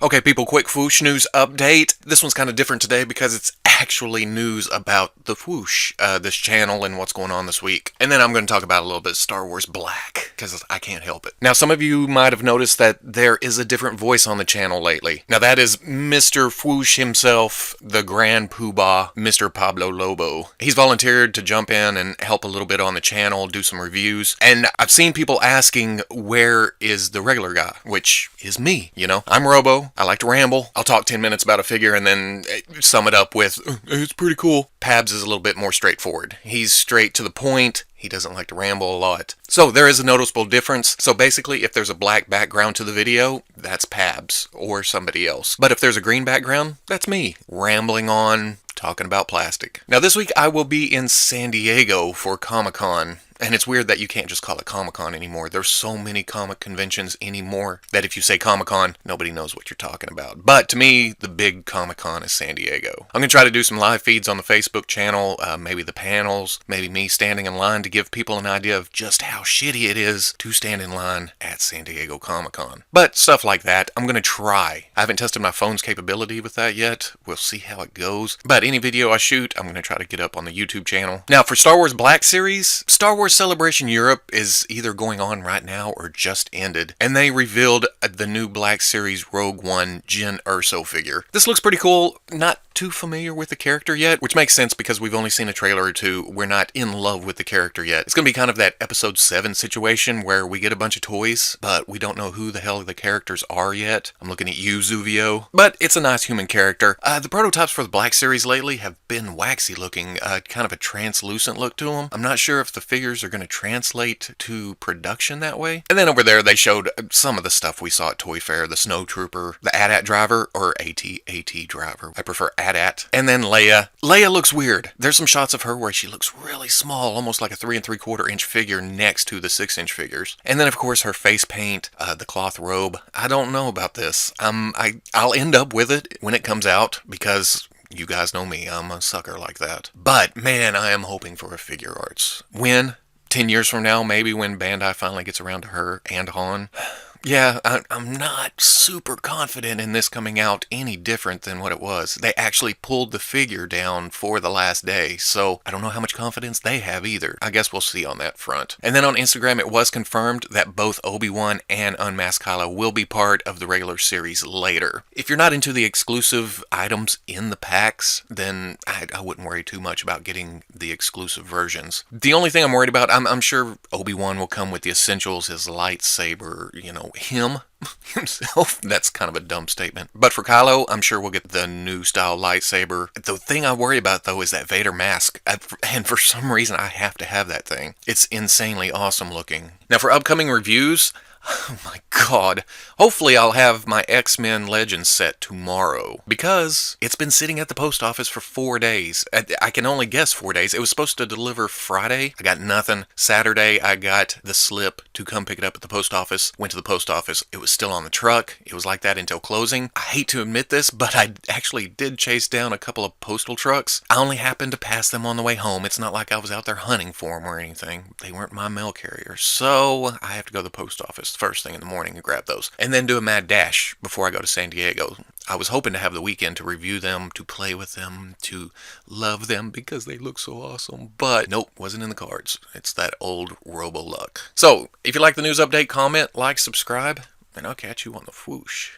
Okay, people, quick Fwoosh news update. This one's kind of different today because it's actually news about the Fwoosh, this channel, and what's going on this week. And then I'm going to talk about a little bit of Star Wars Black, because I can't help it. Now, some of you might have noticed that there is a different voice on the channel lately. Now, that is Mr. Fwoosh himself, the Grand Poobah, Mr. Pablo Lobo. He's volunteered to jump in and help a little bit on the channel, do some reviews. And I've seen people asking, where is the regular guy? Which is me, you know? I'm Robo. I like to ramble. I'll talk 10 minutes about a figure and then sum it up with, it's pretty cool. Pabs is a little bit more straightforward. He's straight to the point. He doesn't like to ramble a lot. So there is a noticeable difference. So basically, if there's a black background to the video, that's Pabs or somebody else. But if there's a green background, that's me, rambling on, talking about plastic. Now this week I will be in San Diego for Comic-Con. And it's weird that you can't just call it Comic-Con anymore. There's so many comic conventions anymore that if you say Comic-Con, nobody knows what you're talking about. But to me, the big Comic-Con is San Diego. I'm going to try to do some live feeds on the Facebook channel, maybe the panels, maybe me standing in line to give people an idea of just how shitty it is to stand in line at San Diego Comic-Con. But stuff like that, I'm going to try. I haven't tested my phone's capability with that yet. We'll see how it goes. But any video I shoot, I'm going to try to get up on the YouTube channel. Now, for Star Wars Black Series, Star Wars Celebration Europe is either going on right now or just ended, and they revealed the new Black Series Rogue One Jyn Erso figure. This looks pretty cool. Not too familiar with the character yet, which makes sense because we've only seen a trailer or two. We're not in love with the character yet. It's going to be kind of that episode 7 situation where we get a bunch of toys, but we don't know who the hell the characters are yet. I'm looking at you, Zuvio. But it's a nice human character. The prototypes for the Black Series lately have been waxy looking, kind of a translucent look to them. I'm not sure if the figures are going to translate to production that way. And then over there they showed some of the stuff we saw at Toy Fair, the Snow Trooper, the AT-AT driver, or AT-AT driver. I prefer AT-AT. And then Leia. Leia looks weird. There's some shots of her where she looks really small, almost like a 3 3/4 inch figure next to the 6-inch figures. And then of course her face paint, the cloth robe. I don't know about this. I'll end up with it when it comes out because you guys know me, I'm a sucker like that. But man, I am hoping for a figure arts. When? 10 years from now, maybe, when Bandai finally gets around to her and Han. Yeah, I'm not super confident in this coming out any different than what it was. They actually pulled the figure down for the last day, so I don't know how much confidence they have either. I guess we'll see on that front. And then on Instagram, it was confirmed that both ObiWan and Unmasked Kylo will be part of the regular series later. If you're not into the exclusive items in the packs, then I wouldn't worry too much about getting the exclusive versions. The only thing I'm worried about, I'm sure Obi-Wan will come with the essentials, his lightsaber, you know, him himself. That's kind of a dumb statement. But for Kylo, I'm sure we'll get the new style lightsaber. The thing I worry about though is that Vader mask. And for some reason I have to have that thing. It's insanely awesome looking. Now for upcoming reviews, oh my god. Hopefully I'll have my X-Men Legends set tomorrow, because it's been sitting at the post office for 4 days. I can only guess 4 days. It was supposed to deliver Friday. I got nothing. Saturday I got the slip to come pick it up at the post office. Went to the post office. It was still on the truck. It was like that until closing. I hate to admit this, but I actually did chase down a couple of postal trucks. I only happened to pass them on the way home. It's not like I was out there hunting for them or anything. They weren't my mail carrier. So I have to go to the post office first thing in the morning and grab those, and then do a mad dash before I go to San Diego. I was hoping to have the weekend to review them, to play with them, to love them because they look so awesome, but nope, wasn't in the cards. It's that old Robo luck. So if you like the news update, comment, like, subscribe, and I'll catch you on the Fwoosh.